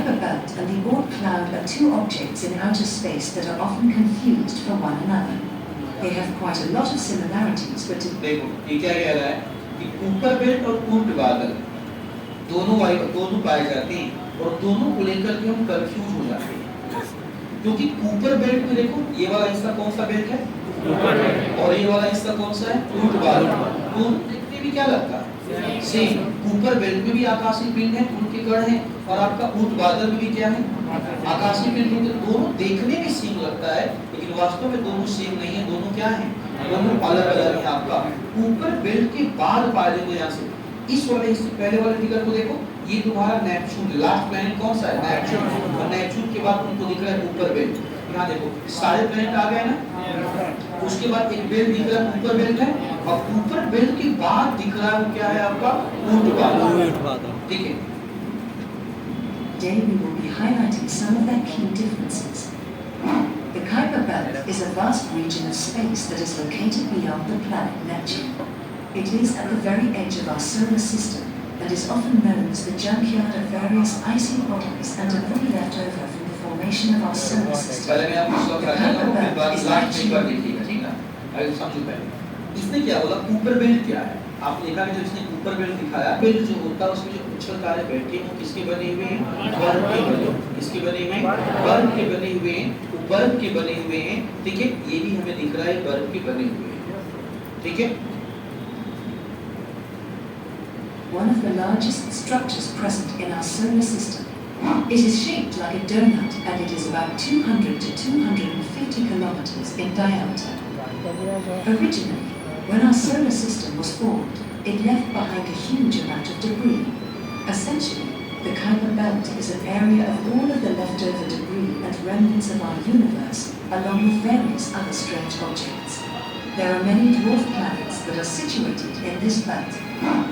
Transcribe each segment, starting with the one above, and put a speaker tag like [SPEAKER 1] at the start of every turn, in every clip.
[SPEAKER 1] Kuiper Belt and the Oort cloud are two objects in outer space that are often confused for one another. They have quite a lot of similarities, but
[SPEAKER 2] देखो ये क्या कह रहा है कि Cooper belt और ऊर्ट बादल दोनों पाए जाते हैं और दोनों को लेकर के हम कंफ्यूज हो जाते हैं, क्योंकि कुपर बेल्ट में देखो ये वाला हिस्सा कौन सा बेल्ट है, कुपर बेल्ट, और ये वाला हिस्सा कौन सा है, ऊर्ट बादल। दोनों देखने भी क्या लगता है सेम। कुपर बेल्ट में भी आकाशीय पिंड है, उनके कण हैं, और आपका ऊर्ट बादल में भी क्या है, आकाशीय पिंड है। दोनों देखने में सेम लगता है, लेकिन वास्तव में दोनों सेम नहीं है, दोनों क्या हैं, दोनों अलग अलग है। आपका कुपर बेल्ट के बाद पाए देखो यहाँ से इस वाले हिस्से पहले वाले फिगर को देखो, ये तुम्हारा नेपच्यून, लास्ट प्लैनेट कौन सा है, नेपच्यून, और नेपच्यून के बाद तुमको दिख रहा है कुपर बेल्ट। यहाँ देखो सारे प्लैनेट आ गए ना, उसके बाद एक बेल्ट दिख रहा है, कुपर बेल्ट है, और कुपर बेल्ट के बाद दिख रहा है क्या है आपका ऊर्ट बादल। ठीक है,
[SPEAKER 1] today we will be highlighting some of their key differences. The Kuiper Belt is a vast region of space that is located beyond the planet Neptune. It is at the very edge of our solar system and is often known as the junkyard of various icy bodies and debris left over from the formation of our solar system.
[SPEAKER 2] पहले मैं आपको सब
[SPEAKER 1] The Kuiper Belt is actually
[SPEAKER 2] ठीक है, अगर समझो पहले इसने क्या बोला, कुपर बेल्ट क्या है। आप देखा कि जब इसने कुपर बेल्ट दिखाया, बेल्ट जो होता है उसमें जो उछल तारे बैठे हैं वो किसके बने हुए हैं, बर्फ के बने हुए, किसके बने हुए हैं, बर्फ के बने हुए हैं, बर्फ के बने हुए हैं। ठीक है, ये भी हमें दिख रहा है बर्फ के बने हुए हैं। ठीक है,
[SPEAKER 1] one of the largest structures present in our solar system. It is shaped like a donut and it is about 200 to 250 kilometers in diameter. Originally, when our solar system was formed, it left behind a huge amount of debris. Essentially, the Kuiper Belt is an area of all of the leftover debris and remnants of our universe, along with various other strange objects. There are many dwarf planets that are situated in this belt.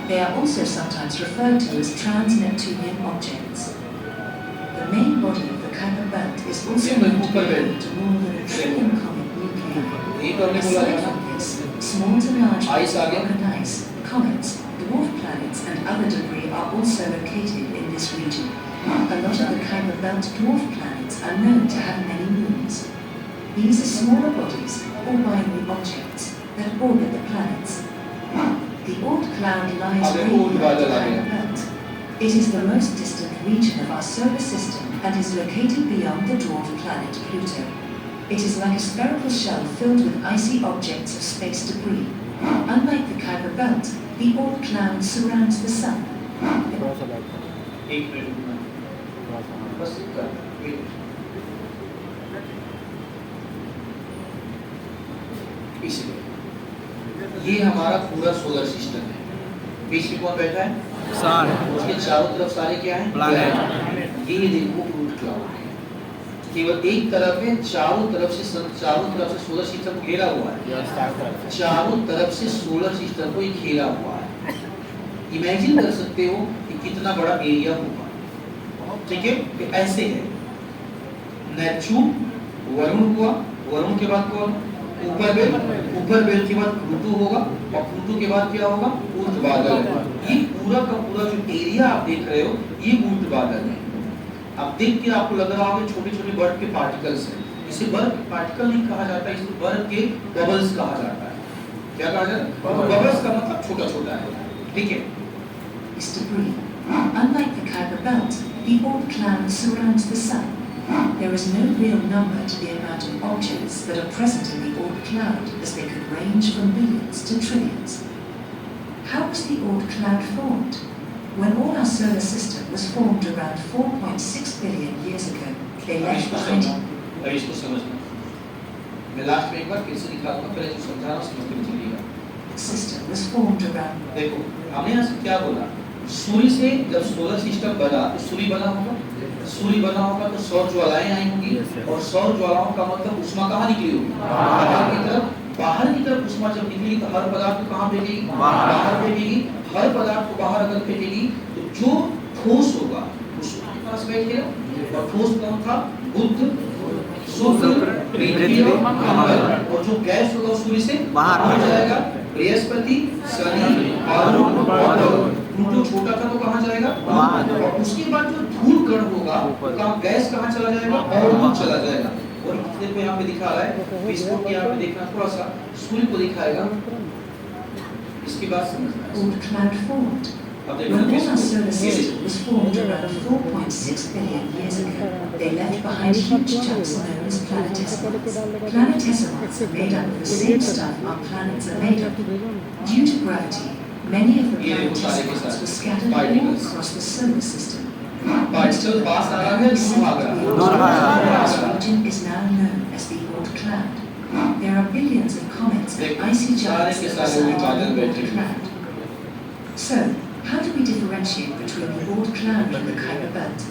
[SPEAKER 1] They are also sometimes referred to as trans-Neptunian objects. The main body of the Kuiper Belt is also known to be home to more than 1 trillion comet nuclei. Aside from this, small to large rock ice, comets, dwarf planets and other debris are also located in this region. A lot of the Kuiper Belt dwarf planets are known to have many moons. These are smaller bodies, or binary objects, that orbit the planets. The Oort cloud lies way beyond the Kuiper Belt. It is the most distant region of our solar system and is located beyond the dwarf planet Pluto. It is like a spherical shell filled with icy objects of space debris. Unlike the Kuiper Belt, the Oort cloud surrounds the Sun.
[SPEAKER 2] एक minute बस इसलिए ये हमारा पूरा solar system है। बीच में कौन बैठा है, सन, उसके चारों तरफ सारे क्या हैं, प्लैनेट। ये देखो ऊर्ट क्लाउड है, केवल एक तरफ है, चारों तरफ से सोलर सिस्टम घेरा हुआ है, चारों तरफ से सोलर सिस्टम को घेरा हुआ है। इमेजिन कर सकते हो कि कितना बड़ा एरिया होगा। ठीक है, कि ऐसे है नेपच्यून, वरुण हुआ, वरुण के बाद कौन, ऊपर बेल्ट के बाद प्लूटो होगा, और प्लूटो के बाद क्या होगा, ऊर्ट बादल। ये पूरा का पूरा जो एरिया आप देख रहे हो ये ऊर्ट बादल है। अब देख के आपको लग रहा होगा छोटे छोटे बर्फ के पार्टिकल्स हैं। इसे बर्फ के पार्टिकल नहीं कहा जाता, इसे बर्फ के बबल्स कहा जाता है। क्या कहा जाता है, बबल्स का मतलब छोटा छोटा है। ठीक है,
[SPEAKER 1] Is debris. Unlike the Kuiper Belt, the Oort cloud surrounds the Sun. There is no real number to the amount of objects that are present in the Oort cloud, as they could range from millions to trillions. How was the Oort cloud formed? When all our solar system was formed around 4.6 billion years ago, they left behind it.
[SPEAKER 2] अब इसको समझना, मैं last में एक बार फिर से दिखाऊंगा, पहले जो समझा रहा हूं समझ के चलिएगा।
[SPEAKER 1] System was formed around.
[SPEAKER 2] देखो हमने यहाँ से क्या बोला, सूर्य से जब सोलर सिस्टम बना तो सूर्य बना होगा तो सौर ज्वालाएं आई होंगी, और सौर ज्वालाओं का मतलब उष्मा कहाँ निकली होगी, बाहर की तरफ उष्मा जब निकलेगी तो हर पदार्थ को कहाँ भेजेगी, बाहर भेजेगी। हर पदार्थ को बाहर अगर भेजेगी तो जो ठोस होगा उष्मा के पास बैठेगा, और ठोस कौन था, बुध, शुक्र, पृथ्वी और मंगल, और जो गैस होगा सूर्य से बाहर हो जाएगा, बृहस्पति, शनि और प्लूटो। छोटा था तो कहाँ जाएगा, और उसके बाद जो धूल गढ़ होगा तो काम गैस कहाँ चला जाएगा और दूर चला जाएगा। और देखो यहाँ पे दिखा रहा है विस्फोट, यहाँ पे देखना थोड़ा सा सूर्य को दिखाएगा, इसकी बात समझना है।
[SPEAKER 1] Oort cloud formed.
[SPEAKER 2] अब
[SPEAKER 1] When all
[SPEAKER 2] देखो
[SPEAKER 1] our solar system was formed around 4.6 billion years ago, they left behind huge chunks known as planetesimals. Planetesimals are made up of the same stuff our planets are made of. Due to gravity, many of the planetesimals were scattered all across the solar system.
[SPEAKER 2] Particle पास आ रहा है, दूर भाग रहा है।
[SPEAKER 1] This region is now known as the Oort cloud. There are billions of comets and icy giants that reside on the Oort cloud. So, how do we differentiate between the Oort cloud and the Kuiper belt?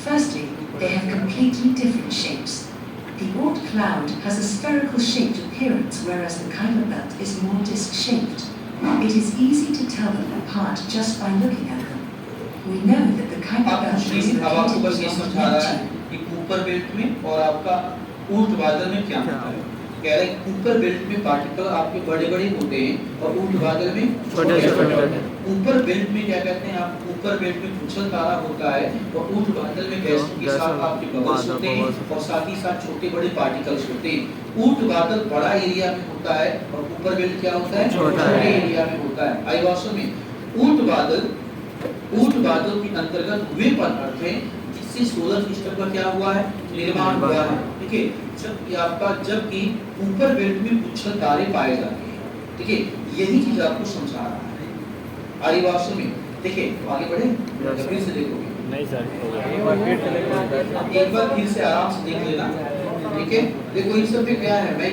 [SPEAKER 1] Firstly, they have completely different shapes. The Oort cloud has a spherical shaped appearance, whereas the Kuiper belt is more disc-shaped. It is easy to tell them apart just by looking at them. We know that the Kuiper
[SPEAKER 2] अब
[SPEAKER 1] belt is
[SPEAKER 2] अब आपको
[SPEAKER 1] located
[SPEAKER 2] बस ये
[SPEAKER 1] on
[SPEAKER 2] समझा रहा है
[SPEAKER 1] Neptune.
[SPEAKER 2] कि Cooper belt में और आपका ऊर्ट बादल में क्या होता है। कह रहे हैं कूपर बेल्ट में पार्टिकल आपके बड़े बड़े होते हैं और ऊर्ट बादल में छोटे छोटे होते हैं। ऊपर बेल्ट में क्या कहते हैं आप, ऊपर बेल्ट में पूछल तारा होता है और ऊर्ट बादल में गैसों के साथ आपके बबल्स होते हैं और साथ ही साथ छोटे बड़े पार्टिकल्स होते हैं। ऊर्ट बादल बड़ा एरिया में होता है और ऊपर बेल्ट क्या होता है, छोटे एरिया में होता है। आई वास्तव में ऊर्ट बादल के अंतर्गत वे पदार्थ हैं जिससे सोलर सिस्टम का क्या हुआ है, निर्माण हुआ है। ठीक है, जब आपका जबकि ऊपर बेल्ट में पुच्छल तारे पाए जाते हैं। ठीक है, यही चीज आपको समझा रहा है आदिवासी में। देखिए आगे बढ़े, फिर से देखोगे
[SPEAKER 3] नहीं सर,
[SPEAKER 2] एक बार फिर से आराम से देख लेना। ठीक है, देखो इन सब में क्या है, मैं